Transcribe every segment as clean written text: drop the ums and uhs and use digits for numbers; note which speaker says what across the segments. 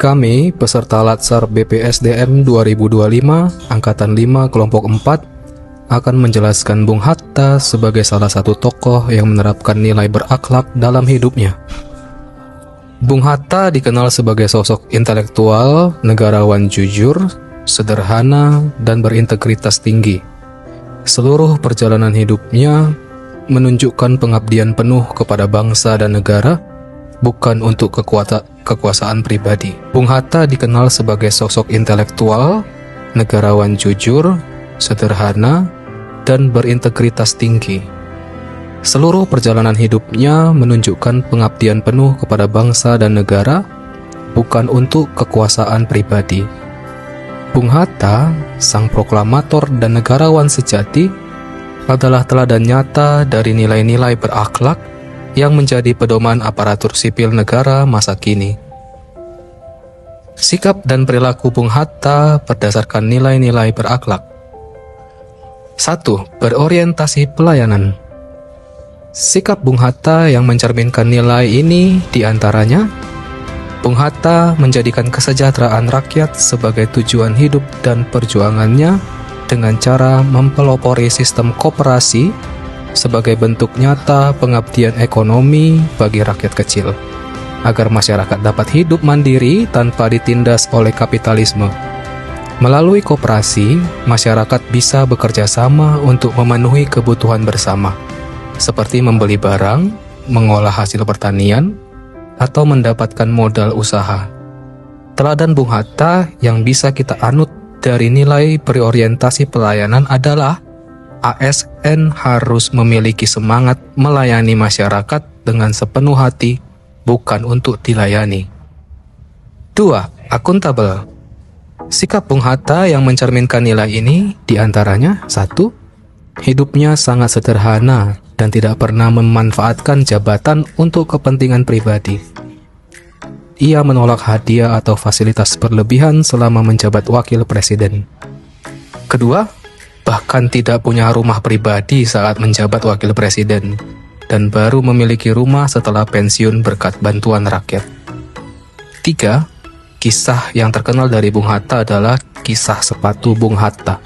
Speaker 1: Kami, peserta Latsar BPSDM 2025, Angkatan 5, Kelompok 4, akan menjelaskan Bung Hatta sebagai salah satu tokoh yang menerapkan nilai berakhlak dalam hidupnya. Bung Hatta dikenal sebagai sosok intelektual, negarawan jujur, sederhana, dan berintegritas tinggi. Seluruh perjalanan hidupnya menunjukkan pengabdian penuh kepada bangsa dan negara, bukan untuk kekuasaan pribadi. Bung Hatta dikenal sebagai sosok intelektual, negarawan jujur, sederhana, dan berintegritas tinggi. Seluruh perjalanan hidupnya menunjukkan pengabdian penuh kepada bangsa dan negara, bukan untuk kekuasaan pribadi. Bung Hatta, sang proklamator dan negarawan sejati, adalah teladan nyata dari nilai-nilai berakhlak yang menjadi pedoman aparatur sipil negara masa kini. Sikap dan perilaku Bung Hatta berdasarkan nilai-nilai berakhlak. 1. Berorientasi pelayanan. Sikap Bung Hatta yang mencerminkan nilai ini diantaranya: Bung Hatta menjadikan kesejahteraan rakyat sebagai tujuan hidup dan perjuangannya dengan cara mempelopori sistem koperasi sebagai bentuk nyata pengabdian ekonomi bagi rakyat kecil, agar masyarakat dapat hidup mandiri tanpa ditindas oleh kapitalisme. Melalui koperasi, masyarakat bisa bekerja sama untuk memenuhi kebutuhan bersama, seperti membeli barang, mengolah hasil pertanian, atau mendapatkan modal usaha. Teladan Bung Hatta yang bisa kita anut dari nilai berorientasi pelayanan adalah ASN harus memiliki semangat melayani masyarakat dengan sepenuh hati, bukan untuk dilayani. 2. Akuntabel. Sikap Bung Hatta yang mencerminkan nilai ini diantaranya: 1. Hidupnya sangat sederhana dan tidak pernah memanfaatkan jabatan untuk kepentingan pribadi. Ia menolak hadiah atau fasilitas berlebihan selama menjabat wakil presiden. Kedua, bahkan tidak punya rumah pribadi saat menjabat wakil presiden, dan baru memiliki rumah setelah pensiun berkat bantuan rakyat. 3. Kisah yang terkenal dari Bung Hatta adalah kisah sepatu Bung Hatta.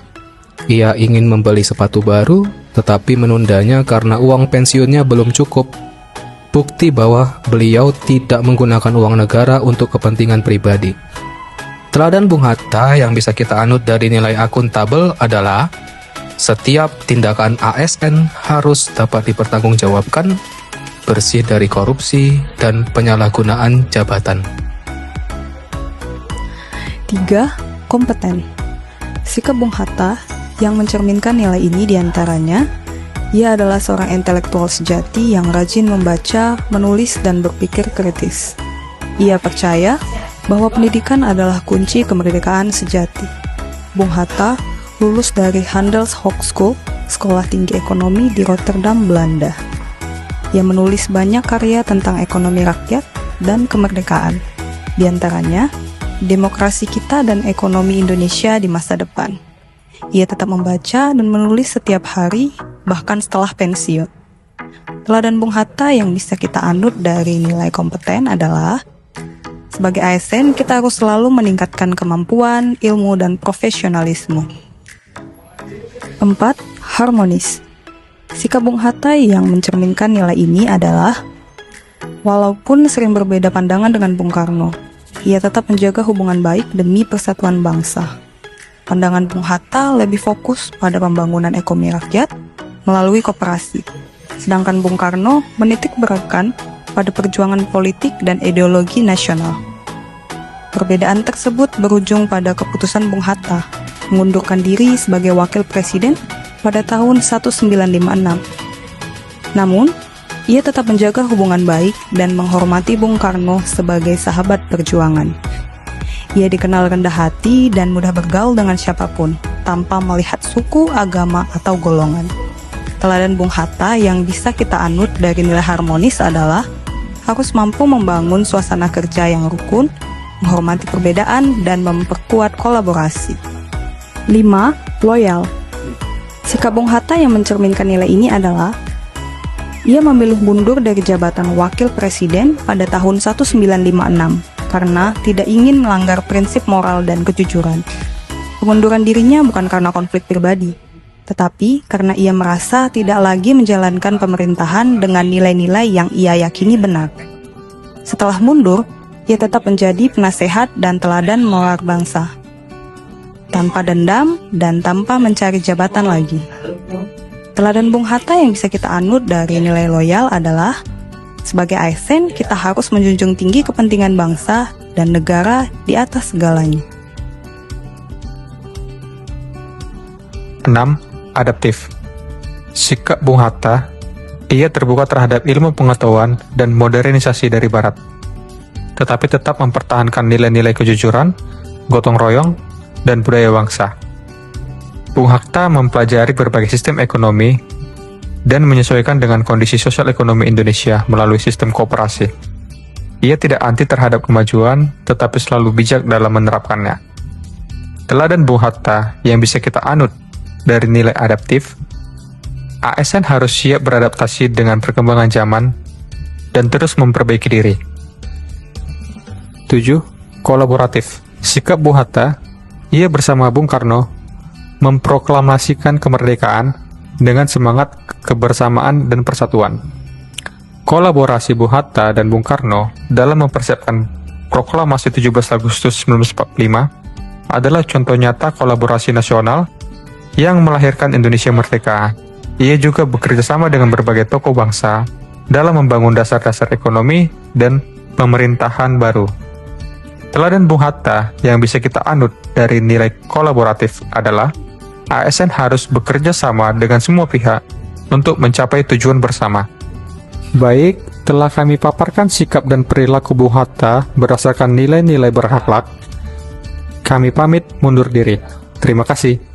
Speaker 1: Ia ingin membeli sepatu baru, tetapi menundanya karena uang pensiunnya belum cukup. Bukti bahwa beliau tidak menggunakan uang negara untuk kepentingan pribadi. Teladan Bung Hatta yang bisa kita anut dari nilai akuntabel adalah: setiap tindakan ASN harus dapat dipertanggungjawabkan, bersih dari korupsi dan penyalahgunaan jabatan.
Speaker 2: 3. Kompeten. Sikap Bung Hatta yang mencerminkan nilai ini diantaranya: ia adalah seorang intelektual sejati yang rajin membaca, menulis, dan berpikir kritis. Ia percaya bahwa pendidikan adalah kunci kemerdekaan sejati. Bung Hatta lulus dari Handelshogeschool, sekolah tinggi ekonomi di Rotterdam, Belanda. Ia menulis banyak karya tentang ekonomi rakyat dan kemerdekaan, di antaranya Demokrasi Kita dan Ekonomi Indonesia di Masa Depan. Ia tetap membaca dan menulis setiap hari, bahkan setelah pensiun. Teladan Bung Hatta yang bisa kita anut dari nilai kompeten adalah: sebagai ASN, kita harus selalu meningkatkan kemampuan, ilmu, dan profesionalisme. 4. Harmonis. Sikap Bung Hatta yang mencerminkan nilai ini adalah: walaupun sering berbeda pandangan dengan Bung Karno, ia tetap menjaga hubungan baik demi persatuan bangsa. Pandangan Bung Hatta lebih fokus pada pembangunan ekonomi rakyat melalui koperasi, sedangkan Bung Karno menitik beratkan pada perjuangan politik dan ideologi nasional. Perbedaan tersebut berujung pada keputusan Bung Hatta mengundurkan diri sebagai wakil presiden pada tahun 1956. Namun, ia tetap menjaga hubungan baik dan menghormati Bung Karno sebagai sahabat perjuangan. Ia dikenal rendah hati dan mudah bergaul dengan siapapun, tanpa melihat suku, agama, atau golongan. Teladan Bung Hatta yang bisa kita anut dari nilai harmonis adalah: harus mampu membangun suasana kerja yang rukun, menghormati perbedaan, dan memperkuat kolaborasi. 5. Loyal. Sikap Bung Hatta yang mencerminkan nilai ini adalah: ia memilih mundur dari jabatan wakil presiden pada tahun 1956 karena tidak ingin melanggar prinsip moral dan kejujuran. Pengunduran dirinya bukan karena konflik pribadi, tetapi karena ia merasa tidak lagi menjalankan pemerintahan dengan nilai-nilai yang ia yakini benar. Setelah mundur, ia tetap menjadi penasehat dan teladan moral bangsa, tanpa dendam dan tanpa mencari jabatan lagi. Teladan Bung Hatta yang bisa kita anut dari nilai loyal adalah, sebagai ASN kita harus menjunjung tinggi kepentingan bangsa dan negara di atas segalanya.
Speaker 3: 6. Adaptif. Sikap Bung Hatta, ia terbuka terhadap ilmu pengetahuan dan modernisasi dari Barat, tetapi tetap mempertahankan nilai-nilai kejujuran, gotong royong, dan budaya bangsa. Bung Hatta mempelajari berbagai sistem ekonomi dan menyesuaikan dengan kondisi sosial ekonomi Indonesia melalui sistem koperasi. Ia tidak anti terhadap kemajuan, tetapi selalu bijak dalam menerapkannya. Teladan Bung Hatta yang bisa kita anut dari nilai adaptif, ASN harus siap beradaptasi dengan perkembangan zaman dan terus memperbaiki diri. 7. Kolaboratif. Sikap Bung Hatta, ia bersama Bung Karno memproklamasikan kemerdekaan dengan semangat kebersamaan dan persatuan. Kolaborasi Bung Hatta dan Bung Karno dalam mempersiapkan proklamasi 17 Agustus 1945 adalah contoh nyata kolaborasi nasional yang melahirkan Indonesia merdeka. Ia juga bekerja sama dengan berbagai tokoh bangsa dalam membangun dasar-dasar ekonomi dan pemerintahan baru. Teladan Bung Hatta yang bisa kita anut dari nilai kolaboratif adalah ASN harus bekerja sama dengan semua pihak untuk mencapai tujuan bersama. Baik, telah kami paparkan sikap dan perilaku Bung Hatta berdasarkan nilai-nilai berakhlak. Kami pamit mundur diri. Terima kasih.